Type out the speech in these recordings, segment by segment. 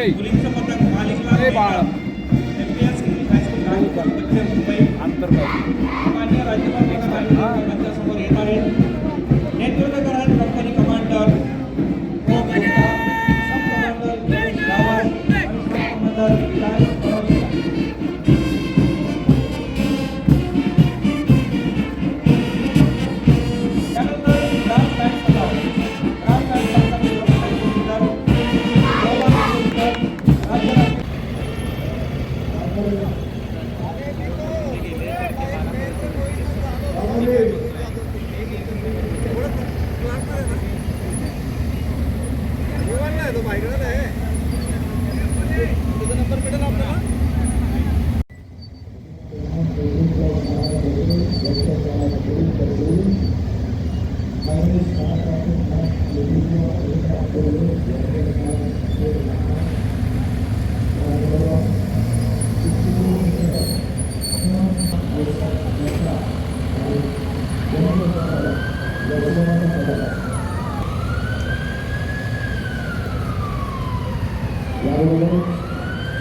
मुलींचं पथक मालिकला MPS high school Mumbai अंतर्गत मान्य राज्यपाल समोर येत आहेत. नेतृत्व करत कंपनी कमांडर ओम गुप्ता, सब कमांडर जयेश रावळ आणि सब कमांडर विलास पवार.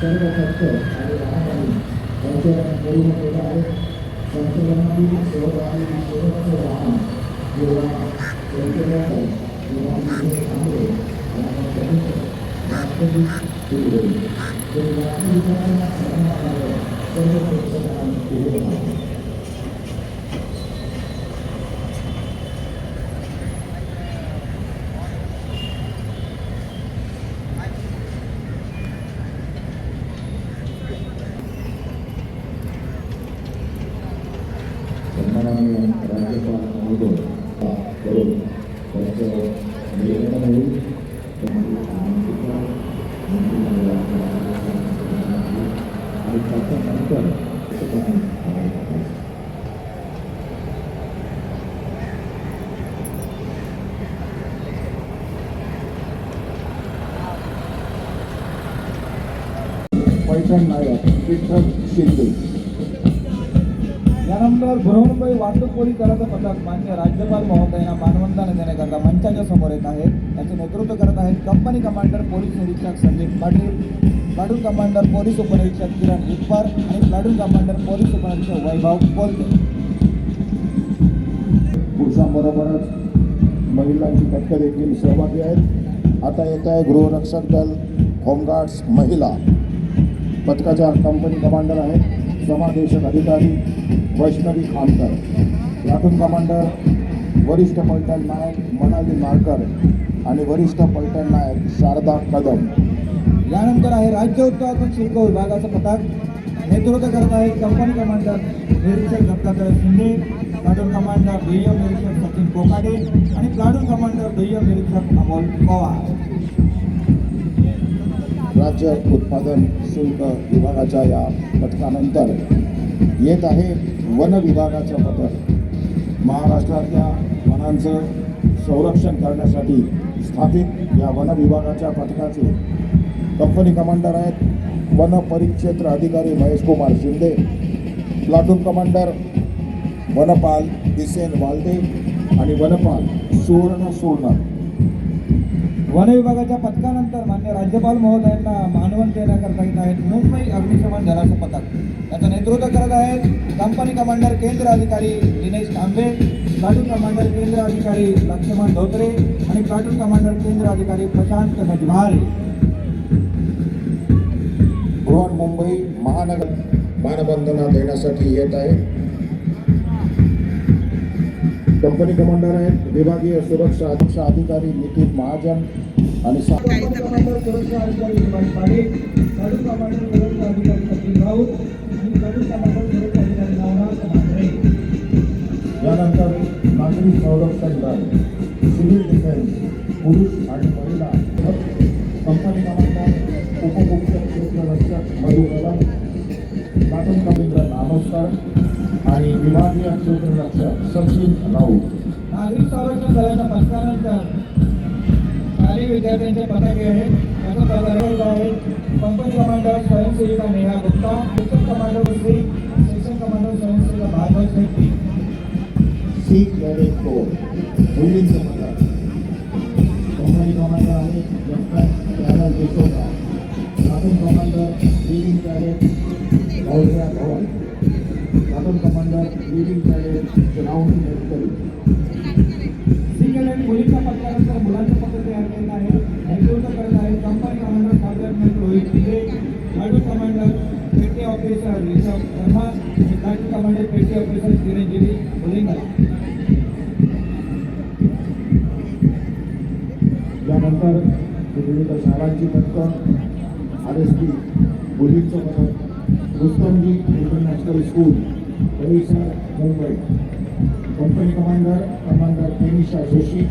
सर्व खर्च आणि वाहनाने त्यांच्या करून केला आहे. संचलनातील सहभागी सेवकाचे वाहन किंवा संचलनात किंवा थांबले वास्तविक सर्व प्रेक्षकांनी केले आहे. राज्यपाल महोदय करून त्याचं निवेदन होईल. आणि त्याच्यानंतर पैठण नायक विठ्ठल शिंदे यानंतर बृहन्मुंबई वाहतूक पोलीस दलाचं पथक मान्य राज्यपाल महोदयांना मानवंदना देण्याकरता मंचाच्या समोर येत आहेत. त्याचे नेतृत्व करत आहेत कंपनी कमांडर पोलीस निरीक्षक Sandeep Patil, platoon commander police उपनिरीक्षक किरण इकबार आणि प्लाटून कमांडर पोलीस उपनिरीक्षक वैभव बोलते. पुरुषांबरोबरच महिलांची पथकं देखील सहभागी आहेत. आता येत आहे गृहरक्षक दल, होमगार्ड्स महिला पथकाच्या कंपनी कमांडर आहेत समादेशक अधिकारी वैष्णवी खामकर, प्लाटून कमांडर वरिष्ठ पलटण नायक मनाली नारकर आणि वरिष्ठ पलटण नायक शारदा कदम. यानंतर आहे राज्य उत्पादन शुल्क विभागाचं पथक. नेतृत्व करत आहे कंपनी कमांडर निरीक्षक दत्तात्रय शिंदे, प्लाटून कमांडर दुय्यम निरीक्षक सचिन कोकाडे आणि प्लाटून कमांडर दुय्यम निरीक्षक अमोल पवार. राज्य उत्पादन शुल्क विभागाच्या या पथकानंतर येत आहे वन विभागाचं पथक. महाराष्ट्रातल्या वनांचं संरक्षण करण्यासाठी स्थापित या वन विभागाच्या पथकाचे कंपनी कमांडर आहेत वन परिक्षेत्र अधिकारी महेश कुमार शिंदे, प्लाटून कमांडर वनपाल दिसेन वालदे आणि वनपाल सुवर्ण सोडणार. वन विभागाच्या पथकानंतर मान्य राज्यपाल महोदयांना मानवंदना देण्याकरता येत आहेत मुंबई अग्निशमन दलाचं पथक. त्याचं नेतृत्व करत आहेत कंपनी कमांडर केंद्र अधिकारी दिनेश तांबे, प्लाटून कमांडर केंद्र अधिकारी लक्ष्मण धोत्रे आणि प्लाटून कमांडर केंद्र अधिकारी प्रशांत नजभारे. बृहन्मुंबई महानगर मानवंदना देण्यासाठी येत आहे कंपनी कमांडर आहेत विभागीय सुरक्षा अधिकारी नितीन महाजन आणि कमांडर सुरक्षा अधिकारी विभाग पाटील, प्लाटून कमांडर सुरक्षा अधिकारी सचिन राऊत आणि प्लाटून कमांडर सुरक्षा अधिकारी नवनाथ म्हात्रे. यानंतर नागरी संरक्षण दल, सिव्हिल डिफेन्स, पुरुष आणि महिला कंपनी कमांडर उपमुख्य क्षेत्ररक्षक मधु कदम, प्लाटून कमांडर नामस्कर आणि विभागीय क्षेत्ररक्षक सचिन राऊत. नागरिक संरक्षण दलाच्या पथकानंतर शालेय विद्यार्थ्यांचे पथक आहे. त्याचा पदाधिकारी आहेत कंपनी कमांडर स्वयंसेविका Neha Gupta, section commander Shri section commander स्वयंसेविका Bhagwat Shetty. Sea cadet corps मुलींचं पथक कंपनी कमांडर आहे डॉक्टर त्याला D'Souza, platoon commander leading cadet Maurya Dhawan, platoon commander leading cadet Shravani Metkari. Single hand मुलींच्या पथकानंतर मुलांचं पथक तयार केलं आहे. नेतृत्व करत आहे company commander sub lieutenant Rohit Shinde, platoon commander petty officer Rishabh Sharma आणि platoon commander petty officer Chiranjeevi मुलिंगला. यानंतर विविध शाळांची पथकं, RSP मुलींचं पथक, रुस्तमजी इंटरनॅशनल स्कूल परिसर Mumbai, company commander Tenisha Joshi,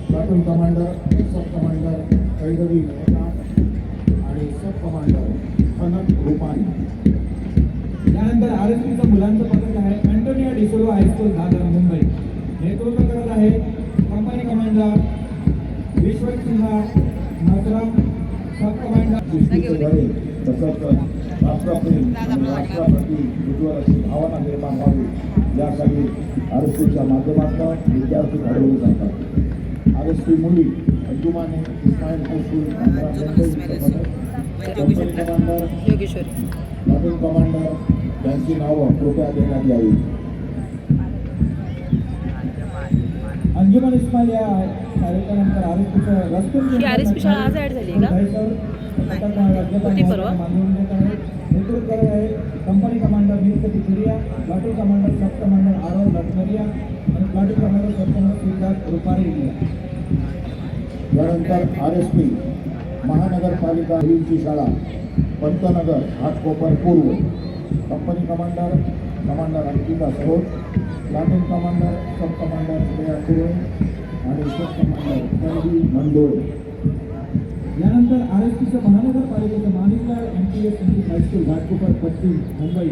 platoon commander sub commander Kairavi Mehta आणि सब कमांडर कनक रुपानी. यानंतर RSPचं मुलांचं पथक आहे अँटोनिया डिसोलो हायस्कूल दादर मुंबई. नेतृत्व करत आहे कंपनी कमांडर विश्वसिंहा नसराम, सब कमांडर शिस्तीचे धडे तसंच राष्ट्रप्रेम आणि राष्ट्राप्रती उज्ज्वल अशी भावना निर्माण व्हावी यासाठी RSPच्या माध्यमातून विद्यार्थी घडवले जातात. RSP मुली Anjumane Ismail high school Mumbai company commander platoon commander यांची नावं कृपया देण्यात यावी. अंजुमन इस्माईल या कार्यक्रमानंतर RSPचं रस्ते ही RSP शाळा आज ॲड झाली का? होती परवा? नेतृत्व करत आहे कंपनी कमांडर नियुक्त Pichuria, platoon commander sub commander Aarav Latmaria आणि platoon commander sub commander Siddharth Rupare. यानंतर RSP महानगरपालिका मुलींची शाळा पंतनगर घाटकोपर पूर्व, company commander Ankita Saroj, platoon commander sub commander Shreya Kure आणि सब कमांडर तन्वी मंडोळे. यानंतर RSPचं महानगरपालिकेचं माणिकलाल MTS हायस्कूल घाटकोपर पश्चिम मुंबई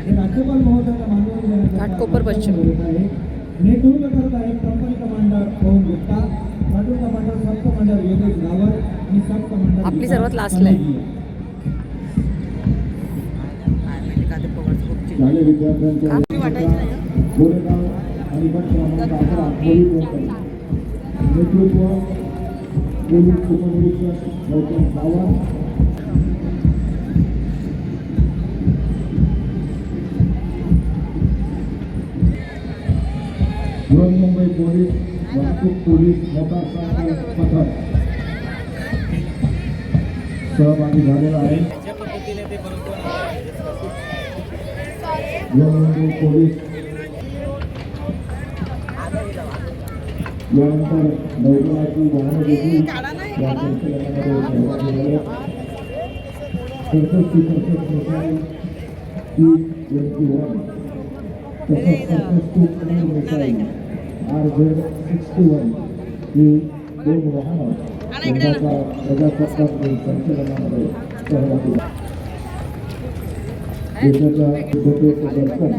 हे राज्यपाल महोदयांना मानवून देण्याचा घाटकोपर पश्चिम. आहे. नेतृत्व करत आहे कंपनी कमांडर ओम Gupta, platoon commander sub commander Yogesh Rawal आणि सब कमांडर आपली सर्वात लास्टला आहे. शालेय विद्यार्थ्यांच्या गोरेगाव आणि गट क्रमांक 11 पोलीस नेतृत्व पोलीस उपनिरीक्षक गौतम सावंत. बृहन्मुंबई पोलीस वाहतूक पोलीस मोटारसायकल पथक सहभागी झालेला आहे. बृहन्मुंबई पोलीस यानंतर नौदलाची वाहनं देखील या संचलनामध्ये सहभागी झाले. सरपंचची मिसाईल T-21 तसंच सरपंचची मिसाईल RZ-61 ही दोन वाहनं यंदाच्या प्रजासत्ताक दिन संचलनामध्ये सहभागी झाली. देशाच्या विविधतेचं दर्शन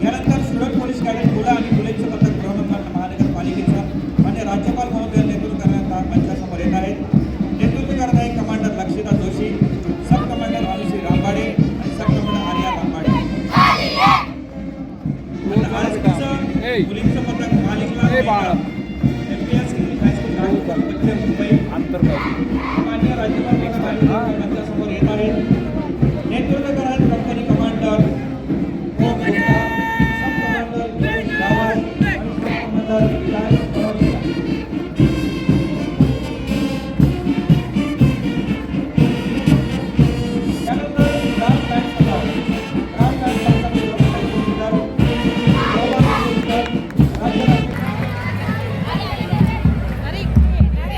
यानंतर सुरत पोलीस कॅडेट मुलं आणि मुलींचं पथक बृहन्मुंबई महानगरपालिकेचं मान्य राज्यपाल महोदय नेतृत्व करण्यात मंचासमोर येत आहेत. नेतृत्व करत आहे कमांडर लक्षिता जोशी, सब कमांडर अनुश्री रामबाडे आणि सब कमांडर आर्या रामबाडे. मुलींचं पथक मालिकला MPS हायस्कूल नागपूर मुंबई मान्य राज्यपाल महोदय मंचासमोर येत आहेत. नेतृत्व करत आहेत कंपनी कमांडर ओम गुप्ता, सब कमांडर जयेश गावाई आणि सब कमांडर विलास पवार. त्यानंतर राम बँड सजाव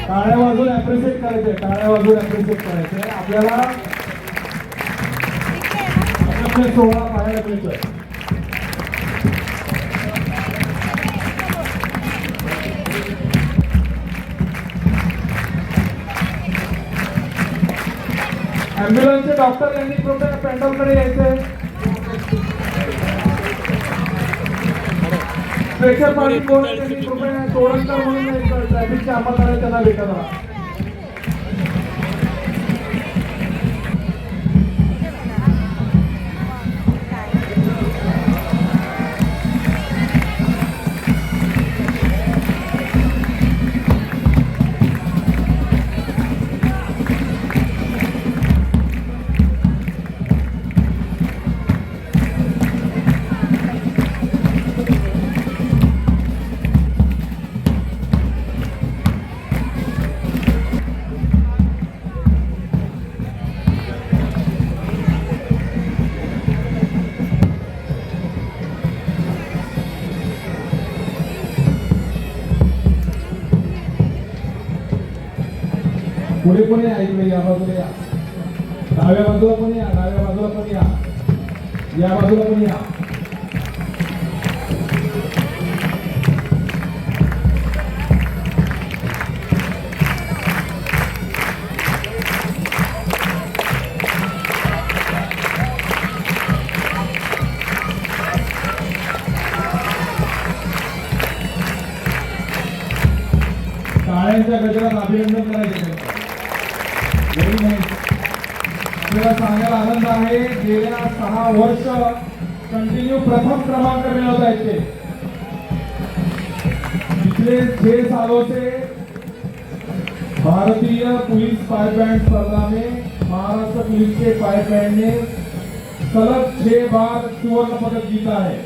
टाळ्या वाजून ॲप्रिशिएट करायचे, टाळ्या वाजून ॲप्रिशिएट करायचे. आपल्याला आपल्याकडे 16 पाहायला मिळतोय. ॲम्ब्युलन्सचे डॉक्टर यांनी कृपया पॅन्डलकडे यायचे. स्ट्रेचर पाणी कोण आहे त्यांनी कृपया तोडणकर म्हणून ट्रॅफिकचे अंमलदार त्यांना भेटा जरा. पुढे पुढे या, इकडे या बाजूला या, डाव्या बाजूला पण या, डाव्या बाजूला पण या बाजूला पण या. टाळ्यांच्या गजरात अभिनंदन करायचे. आपल्याला सांगायला आनंद आहे, गेल्या 6 वर्ष कंटिन्यू प्रथम क्रमांक मिळवत आहेत ते. पिछले 6 सालों से भारतीय पुलिस पाइप बैंड स्पर्धा में महाराष्ट्र पुलिस के पाइप बैंड ने सलग 6 बार स्वर्ण पदक जीता है.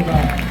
जोरदार.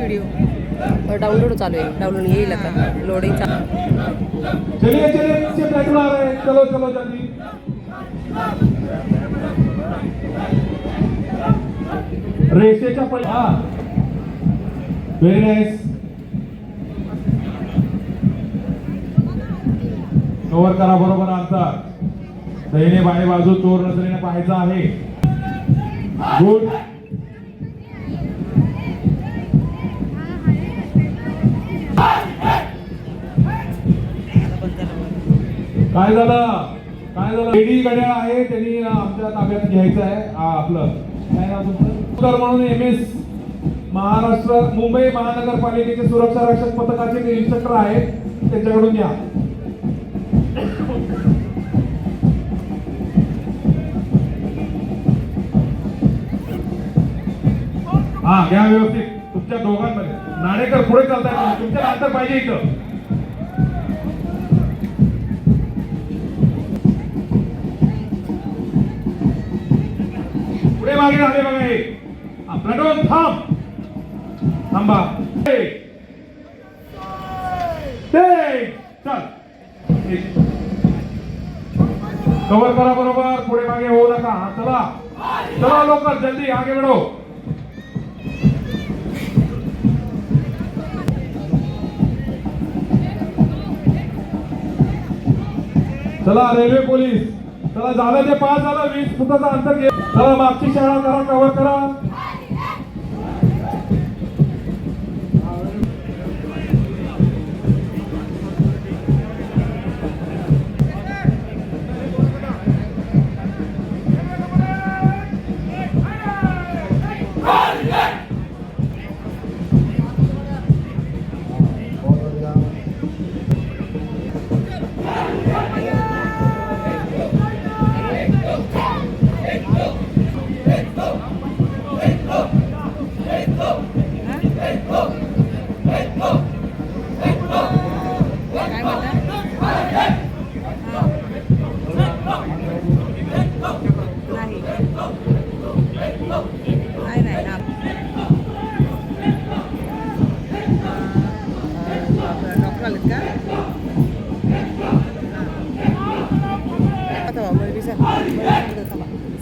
व्हिडिओ डाउनलोड चालू आहे. डाउनलोड येईल आता. लोडिंग चलिए चलिए नीचे ट्रैक्टर आ रहे हैं. चलो चलो जल्दी. रेषेच्या पै हा व्हेरी नाईस. कव्हर करा बरोबर अंतर. दहिने बाणे बाजू चोर नजरेने पाहायचं आहे. गुड. काय झालं लेडी घड्याळ आहे त्यांनी आमच्या ताब्यात घ्यायचं आहे. आपलं काय नाव तुमचं म्हणून MS महाराष्ट्र मुंबई महानगरपालिकेचे सुरक्षा रक्षक पथकाचे इन्स्ट्रक्टर आहेत त्यांच्याकडून घ्या. हा घ्या व्यवस्थित. तुमच्या दोघांमध्ये नाणेकर पुढे चालताय. तुमच्या नंतर पाहिजे इथं. पुढे मागे झाले बघा हे. प्लटून थांब. थांबा. चल कव्हर करा बरोबर. पुढे मागे होऊ नका. चला चला लवकर जल्दी आगे बढ़ो. चला रेल्वे पोलीस. चला झालं ते 5 झालं. 20 फुटाचा अंतर घे. चला मागची शाळा करा. कव्हर करा.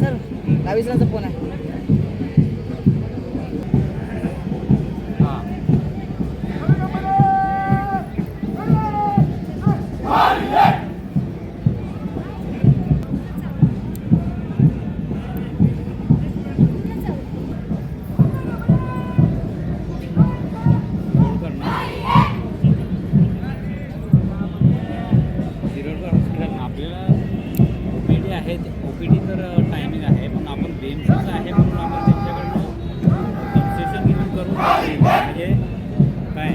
सर 22 फोन आहे. OPD तर टायमिंग आहे पण आपण बेमचंच आहे म्हणून आपण त्यांच्याकडनं कन्सेशन घेऊन करू म्हणजे काय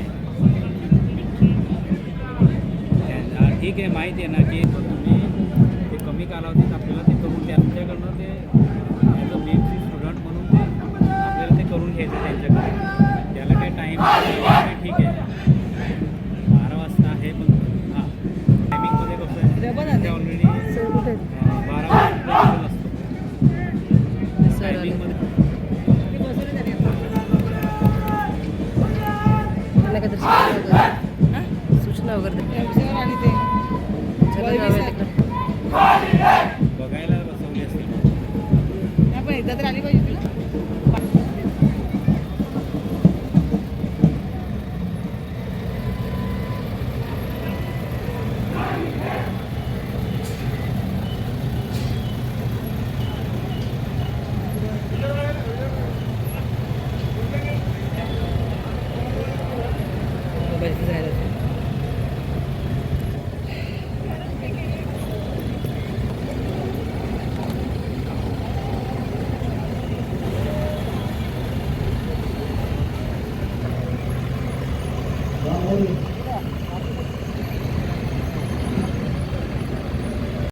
ठीक आहे माहिती आहे ना की तुम्ही ते कमी कालावधीत आपल्याला ते करून त्यांच्याकडनं ते ॲज अ बेमची स्टुडंट म्हणून ते आपल्याला ते करून घ्यायचं त्यांच्याकडे. त्याला काही टाईम ठीक आहे 12 वाजता आहे पण हां टायमिंगमध्ये कसं आहे ते ऑलरेडी 12 वाजता असतो टायमिंगमध्ये. त्यांना काहीतरी सूचना वगैरे बघायला बसवली असतील एकदा तर आली पाहिजे